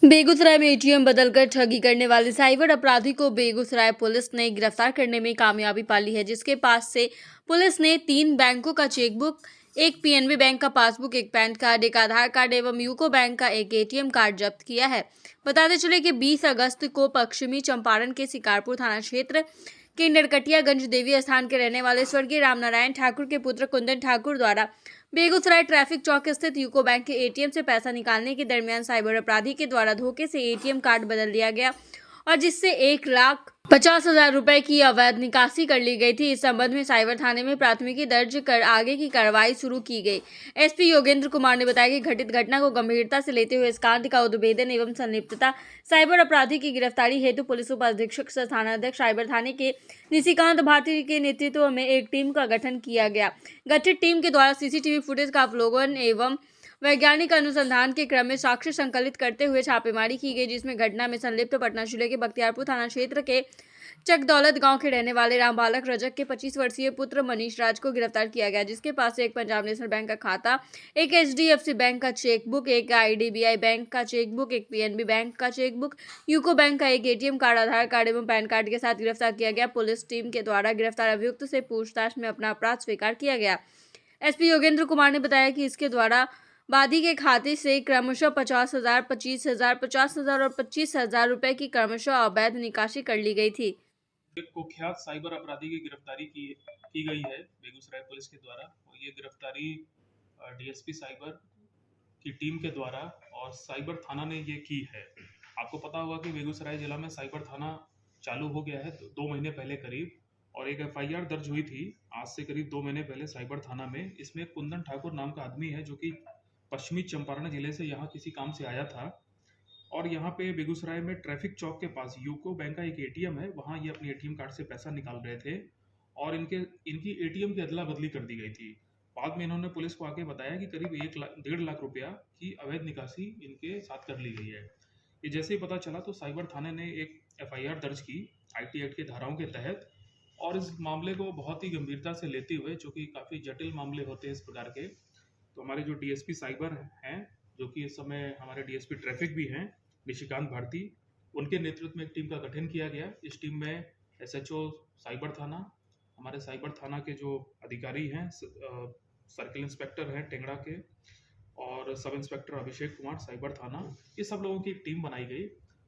बेगूसराय में एटीएम बदलकर ठगी करने वाले साइबर अपराधी को बेगूसराय पुलिस ने गिरफ्तार करने में कामयाबी पा ली है, जिसके पास से पुलिस ने 3 बैंकों का चेकबुक, एक पीएनबी बैंक का पासबुक, एक पैन कार्ड, एक आधार कार्ड एवं यूको बैंक का एक एटीएम कार्ड जब्त किया है। बताते चले कि 20 अगस्त को पश्चिमी चंपारण के शिकारपुर थाना क्षेत्र के नरकटियागंज देवी स्थान के रहने वाले स्वर्गीय रामनारायण ठाकुर के पुत्र कुंदन ठाकुर द्वारा बेगूसराय ट्रैफिक चौक स्थित यूको बैंक के एटीएम से पैसा निकालने के दरमियान साइबर अपराधी के द्वारा धोखे से एटीएम कार्ड बदल दिया गया और जिससे 1,50,000 रुपए की अवैध निकासी कर ली गई थी। इस संबंध में साइबर थाने में प्राथमिकी दर्ज कर आगे की कार्रवाई शुरू की गई। एसपी योगेंद्र कुमार ने बताया कि घटित घटना को गंभीरता से लेते हुए इस कांड का उद्भेदन एवं संलिप्तता साइबर अपराधी की गिरफ्तारी हेतु पुलिस उप अधीक्षक सह थानाध्यक्ष साइबर थाने के निशिकांत भारती के नेतृत्व में एक टीम का गठन किया गया। गठित टीम के द्वारा सीसीटीवी फुटेज का अवलोकन एवं वैज्ञानिक अनुसंधान के क्रम में साक्ष्य संकलित करते हुए छापेमारी की गई, जिसमें घटना में संलिप्त पटना जिले के बख्तियारपुर थाना क्षेत्र के चकदौलत गांव के रहने वाले राम बालक रजक के 25 वर्षीय पुत्र मनीष राज को गिरफ्तार किया गया, जिसके पास से एक पंजाब नेशनल बैंक का खाता, एक एचडीएफसी बैंक का चेकबुक, एक आईडीबीआई बैंक का चेकबुक, एक पीएनबी बैंक का चेकबुक, यूको बैंक का एक एटीएम कार्ड, आधार कार्ड एवं पैन कार्ड के साथ गिरफ्तार किया गया। पुलिस टीम के द्वारा गिरफ्तार अभियुक्त से पूछताछ में अपना अपराध स्वीकार किया गया। एसपी योगेंद्र कुमार ने बताया कि इसके द्वारा बादी के खाते से क्रमशः 50,000, 25,000, 50,000 और 25,000 रुपए की क्रमशः अवैध निकासी कर ली गई थी। एक कुख्यात साइबर अपराधी की गिरफ्तारी की गई है बेगूसराय पुलिस के द्वारा, और ये गिरफ्तारी डीएसपी साइबर की टीम के द्वारा और साइबर थाना ने ये की है। आपको पता होगा कि बेगूसराय जिला में साइबर थाना चालू हो गया है 2 महीने पहले करीब, और एक एफआईआर दर्ज हुई थी आज से करीब 2 महीने पहले साइबर थाना में। इसमें कुंदन ठाकुर नाम का आदमी है जो कि पश्चिमी चंपारण जिले से यहाँ किसी काम से आया था, और यहाँ पे बेगूसराय में ट्रैफिक चौक के पास यूको बैंक का एक एटीएम है, वहाँ ये अपने एटीएम कार्ड से पैसा निकाल रहे थे और इनकी एटीएम की अदला बदली कर दी गई थी। बाद में इन्होंने पुलिस को आके बताया कि करीब 1.5 लाख रुपया की अवैध निकासी इनके साथ कर ली गई है। ये जैसे ही पता चला तो साइबर थाने ने एक एफआईआर दर्ज की आईटी एक्ट के धाराओं के तहत, और इस मामले को बहुत ही गंभीरता से लेते हुए, जो कि काफ़ी जटिल मामले होते हैं इस प्रकार के, तो हमारे जो डीएसपी साइबर हैं, जो कि इस समय हमारे डीएसपी ट्रैफिक भी हैं निशिकांत भारती, उनके नेतृत्व में एक टीम का गठन किया गया। इस टीम में एसएचओ साइबर थाना, हमारे साइबर थाना के जो अधिकारी हैं, सर्किल इंस्पेक्टर हैं टेंगड़ा के, और sub inspector Abhishek Kumar cyber थाना, ये सब लोगों की एक टीम बनाई गई।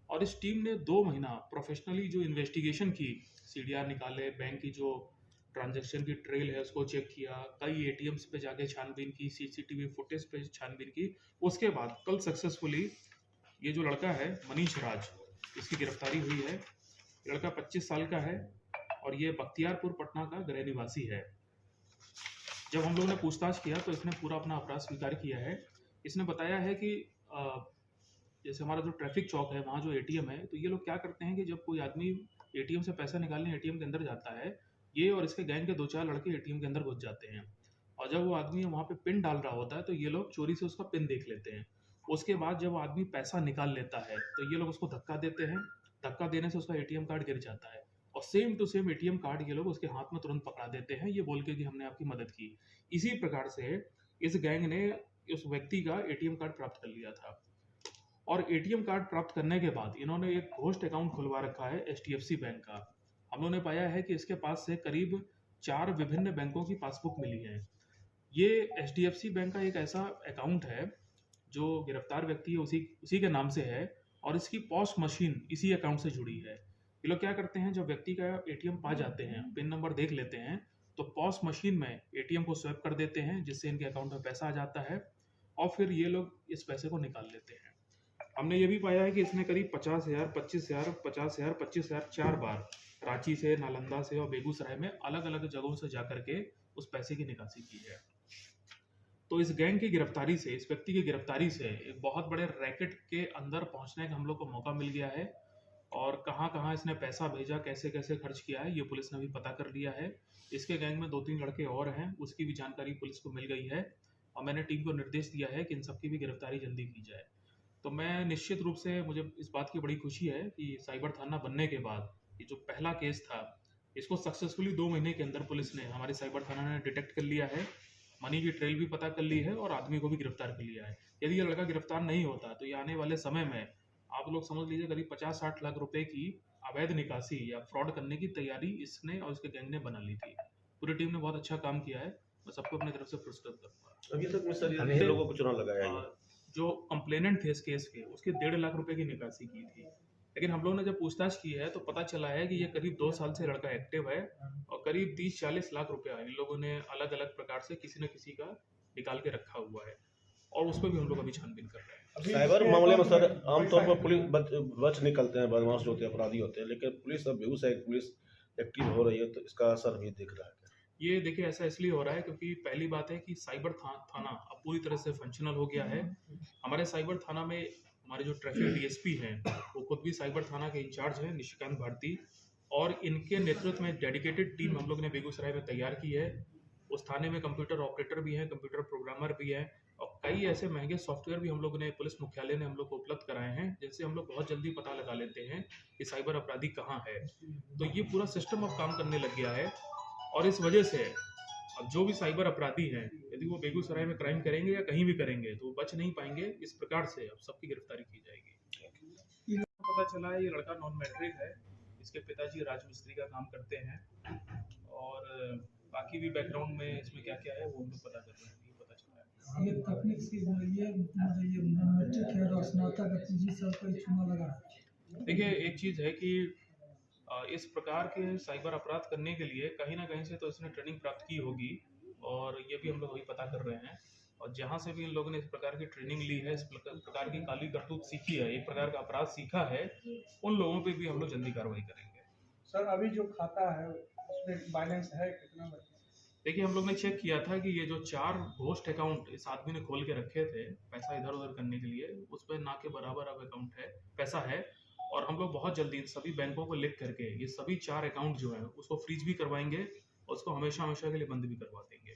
और इस टीम ने 2 महीना प्रोफेशनली जो इन्वेस्टिगेशन की, सीडीआर निकाले, बैंक की जो ट्रांजैक्शन की ट्रेल है उसको चेक किया, कई एटीएम्स पे जाके छानबीन की, सीसीटीवी फुटेज पे छानबीन की। उसके बाद कल सक्सेसफुली ये जो लड़का है मनीष राज, इसकी गिरफ्तारी हुई है। लड़का 25 साल का है और ये बख्तियारपुर पटना का गृह निवासी है। जब हम लोगों ने पूछताछ किया तो इसने पूरा अपना अपराध स्वीकार किया है। इसने बताया है कि जैसे हमारा जो ट्रैफिक चौक है वहाँ जो एटीएम है, तो ये लोग क्या करते हैं कि जब कोई आदमी एटीएम से पैसा निकालने एटीएम के अंदर जाता है, ये और इसके गैंग के 2-4 लड़के एटीएम के अंदर घुस जाते हैं, और जब वो आदमी वहाँ पे पिन डाल रहा होता है तो ये लोग चोरी से उसका पिन देख लेते हैं। उसके बाद जब आदमी पैसा निकाल लेता है तो ये लोग उसको धक्का देते हैं, धक्का देने से उसका एटीएम कार्ड गिर जाता है, और same to same ATM card ये लोग उसके हाथ में तुरंत पकड़ा देते हैं, ये बोल के कि हमने आपकी मदद की। इसी प्रकार से इस गैंग ने उस व्यक्ति का एटीएम कार्ड प्राप्त कर लिया था, और एटीएम कार्ड प्राप्त करने के बाद इन्होंने एक घोस्ट अकाउंट खुलवा रखा है एचडीएफसी बैंक का। हम लोगों ने पाया है कि इसके पास से करीब 4 विभिन्न बैंकों की पासबुक मिली है। ये एचडीएफसी बैंक का एक ऐसा अकाउंट है जो गिरफ्तार व्यक्ति है उसी के नाम से है, और इसकी पॉस मशीन इसी अकाउंट से जुड़ी है। ये लोग क्या करते हैं, जब व्यक्ति का एटीएम पा जाते हैं, पिन नंबर देख लेते हैं, तो पॉस मशीन में एटीएम को स्वैप कर देते हैं, जिससे इनके अकाउंट में पैसा आ जाता है, और फिर ये लोग इस पैसे को निकाल लेते हैं। हमने ये भी पाया है कि इसने करीब 50,000, 25,000, 50,000, 25,000 4 बार रांची से, नालंदा से और बेगूसराय में अलग अलग जगहों से जाकर के उस पैसे की निकासी की है। तो इस गैंग की गिरफ्तारी से, इस व्यक्ति की गिरफ्तारी से एक बहुत बड़े रैकेट के अंदर पहुंचने का हम लोग को मौका मिल गया है, और कहां कहां इसने पैसा भेजा, कैसे कैसे खर्च किया है, ये पुलिस ने भी पता कर लिया है। इसके गैंग में 2-3 लड़के और हैं, उसकी भी जानकारी पुलिस को मिल गई है, और मैंने टीम को निर्देश दिया है कि इन सबकी भी गिरफ्तारी जल्दी की जाए। तो मैं निश्चित रूप से, मुझे इस बात की बड़ी खुशी है कि साइबर थाना बनने के बाद ये जो पहला केस था, इसको सक्सेसफुली 2 महीने के अंदर पुलिस ने, हमारे साइबर थाना ने डिटेक्ट कर लिया है, मनी की ट्रेल भी पता कर ली है, और आदमी को भी गिरफ्तार कर लिया है। यदि ये लड़का गिरफ्तार नहीं होता तो ये आने वाले समय में आप लोग समझ लीजिए करीब 50-60 लाख रुपए की अवैध निकासी या फ्रॉड करने की तैयारी इसने और इसके गैंग ने बना ली थी। पूरी टीम ने बहुत अच्छा काम किया है, मैं सबको अपनी तरफ से पुरस्कृत करूँगा। अभी तक में सर ये लोगों को चुनाव लगाया है। जो कंप्लेनेंट थे इस केस के, उसके 1.5 लाख रुपए की निकासी की थी, लेकिन हम लोगों ने जब पूछताछ की है तो पता चला है कि ये करीब 2 साल से लड़का एक्टिव है और करीब 30-40 लाख रुपया इन लोगों ने अलग अलग प्रकार से किसी न किसी का निकाल के रखा हुआ है और उस पर भी हम लोग अभी छानबीन कर रहे हैं। साइबर मामले में सर आमतौर पर पुलिस बच निकलते हैं, बदमाश जो होते हैं, अपराधी होते हैं, लेकिन पुलिस अब बेगूसराय पुलिस एक्टिव हो रही है, तो इसका असर भी दिख रहा है। ये देखिए ऐसा इसलिए हो रहा है क्योंकि पहली बात है कि साइबर थाना अब पूरी तरह से फंक्शनल हो गया है। हमारे साइबर थाना में हमारे जो ट्रैफिक डीएसपी हैं वो खुद भी साइबर थाना के इंचार्ज हैं, निशिकांत भारती, और इनके नेतृत्व में डेडिकेटेड टीम हम लोग ने बेगूसराय में तैयार की है। उस थाने में कंप्यूटर ऑपरेटर भी हैं, कंप्यूटर प्रोग्रामर भी हैं और कई ऐसे महंगे सॉफ्टवेयर भी हम लोग ने पुलिस मुख्यालय ने हम लोग को उपलब्ध कराए हैं, जिनसे हम लोग बहुत जल्दी पता लगा लेते हैं कि साइबर अपराधी कहाँ है। तो ये पूरा सिस्टम अब काम करने लग गया है और इस वजह से अब जो भी साइबर अपराधी हैं यदि वो बेगूसराय में क्राइम करेंगे या कहीं भी करेंगे तो वो बच नहीं पाएंगे। इस प्रकार से अब सबकी गिरफ्तारी की जाएगी। पता चला है ये लड़का नॉन मैट्रिक है, इसके पिताजी राजमिस्त्री का काम करते हैं और बाकी भी बैकग्राउंड में इसमें क्या क्या है वो हम लोग पता कर रहे हैं। ये पता चला है ये तकनीक से ये मैट्रिक है और स्नातक का पीजी सब का चुनाव लगा। देखिए एक चीज़ है कि इस प्रकार के साइबर अपराध करने के लिए कहीं ना कहीं से तो इसने ट्रेनिंग प्राप्त की होगी और ये भी हम लोग अभी पता कर रहे हैं। और जहाँ से भी इन लोगों ने इस प्रकार की ट्रेनिंग ली है, इस प्रकार की काली करतूत सीखी है, एक प्रकार का अपराध सीखा है, उन लोगों पे भी हम लोग जल्दी कार्रवाई करेंगे। सर अभी जो खाता है उसमें बैलेंस है कितना? देखिए हम लोग ने चेक किया था कि ये जो 4 घोस्ट अकाउंट इस आदमी ने खोल के रखे थे पैसा इधर उधर करने के लिए, उस पर ना के बराबर अब अकाउंट है, पैसा है। और हम लोग बहुत जल्दी इन सभी बैंकों को लिख करके ये सभी 4 अकाउंट जो है उसको फ्रीज भी करवाएंगे और उसको हमेशा हमेशा के लिए बंद भी करवा देंगे।